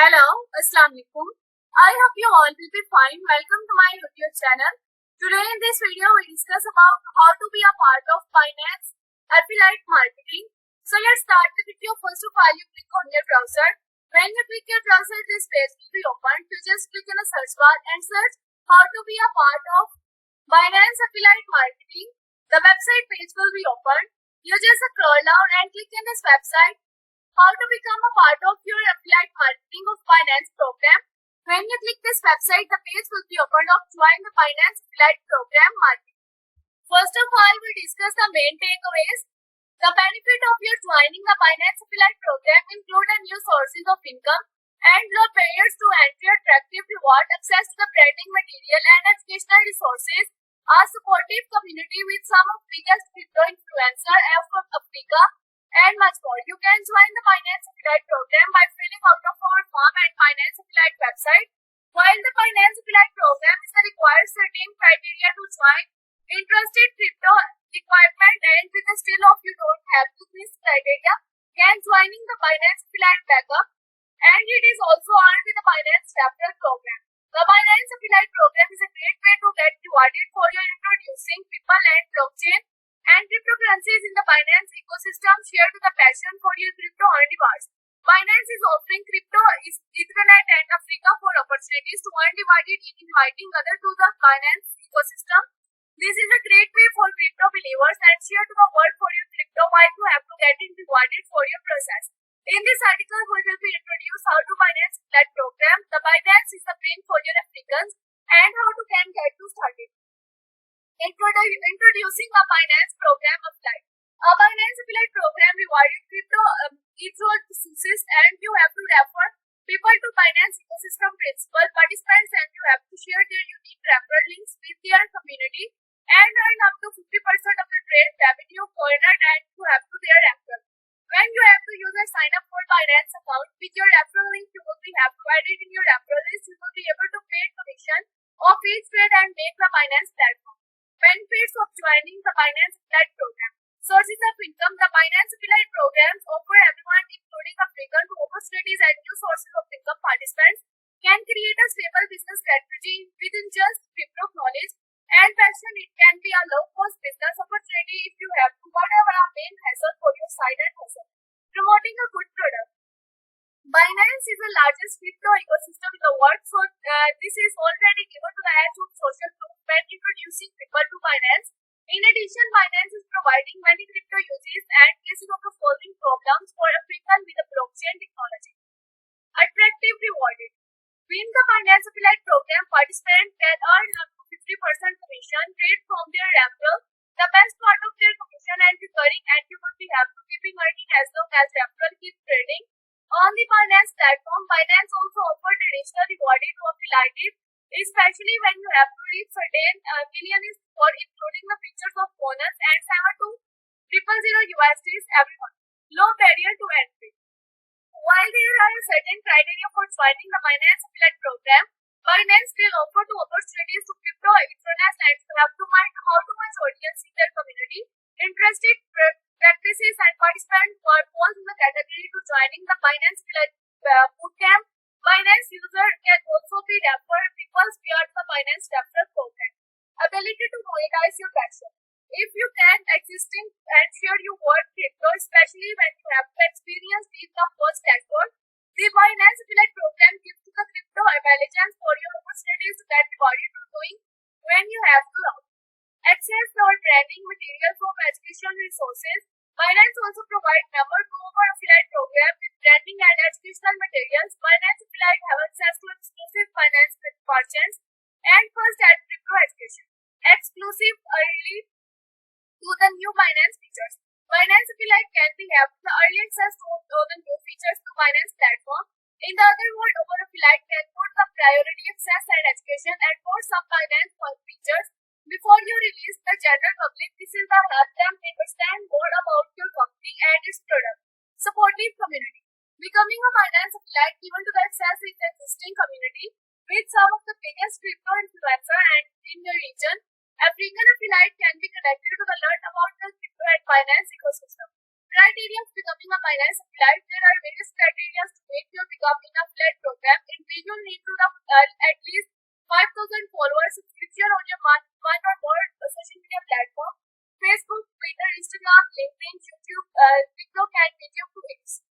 Hello, Assalamu alaikum. I hope you all will be fine. Welcome to my YouTube channel. Today in this video we discuss about how to be a part of Binance affiliate marketing. So let's start the video. First of all, you click on your browser. When you click your browser, this page will be opened. You just click in the search bar and search how to be a part of Binance affiliate marketing. The website page will be opened. You just scroll down and click in this website. How to become a part of your affiliate marketing of Binance program. When you click this website, the page will be opened of join the Binance affiliate program marketing. First of all, we discuss the main takeaways. The benefit of your joining the Binance affiliate program include a new sources of income and low barriers to entry, attractive reward, access to the branding material and educational resources, a supportive community with some of the biggest crypto influencers of Africa, and much more. You can join the Binance affiliate program by filling out of our form at Binance affiliate website. While the Binance affiliate program is the required certain criteria to join, interested crypto requirement and with the still of you don't have to this criteria can joining the Binance affiliate backup, and it is also earned with the Binance referral program. The Binance affiliate program is a great way to get rewarded for your introducing people and blockchain and cryptocurrencies in the Binance ecosystem. Share to the passion for your crypto earn rewards. Binance is offering crypto Ethernet and Africa for opportunities to earn rewarded in inviting others to the Binance ecosystem. This is a great way for crypto believers and share to the world for your crypto while you have to get it rewarded for your process. In this article, we will be introduced how to Binance affiliate program. The Binance is the brain for your Africans and how to can get to started. Introducing a Binance program affiliate. A Binance affiliate program rewarded crypto enthusiasts and you have to refer people to Binance ecosystem principal participants and you have to share their unique referral links with their community and earn up to 50% of the trade revenue garnered and you have to their referral. When you have to use a sign up for Binance account with your referral link, you will be have to add it in your referral list. You will be able to pay commission of each trade and make the Binance platform. Benefits of joining the Binance affiliate program. Sources of income. The Binance affiliate programs offer everyone, including African, opportunities and new sources of income. Participants can create a stable business strategy within just crypto knowledge and passion. It can be a low-cost business opportunity if you have to whatever a main hassle for your side and hustle. Promoting a good product. Binance is the largest crypto ecosystem in the world, so this is already given to the edge of social proof when introducing people to Binance. In addition, Binance is providing many crypto uses and cases of the solving problems for African with the blockchain technology. Attractive rewarded. Within the Binance affiliate program, participants can earn up to 50% commission rate from their referral. The best part of their commission and recurring, and you will be have to keeping earning as long as referral keeps trading. On the Binance platform, Binance also offers additional rewarded to affiliates, especially when you have to reach certain millions for including the features of bonus and 72000 USDs every month. Low barrier to entry. While there are certain criteria for joining the Binance affiliate program, Binance still offer two opportunities to crypto enthusiasts and you have to find how to much audience in their community. Interested practices and participants who are fall in the category to joining the Binance affiliate bootcamp. Binance user can also be referred people via the Binance referral program. Ability to monetize your passion. If you can existing and share your work crypto, especially when you have experience with the first network, the Binance affiliate program gives you the crypto intelligence for your opportunities to get rewarded for doing when you have to learn. Access or branding material from educational resources. Binance also provides members to our affiliate program with branding and educational materials. Binance affiliate have access to exclusive finance merchants and first-hand crypto education. Exclusive early to the new Binance features. Binance affiliate can be have the early access to the new features to Binance platform. In the other word, our affiliate can put the priority access and education and for some Binance features before you release the general public. This is the help them understand more about your company and its product. Supportive community. Becoming a Binance affiliate given to the access in the existing community with some of the biggest crypto influencers and in the region. African affiliate can be connected to the learn about the crypto and Binance ecosystem. Criteria of becoming a Binance affiliate. There are various criteria to make you become an affiliate program. at least 5,000 followers in future on your one or more social media platform: Facebook, Twitter, Instagram, LinkedIn, YouTube, TikTok, and Medium to X.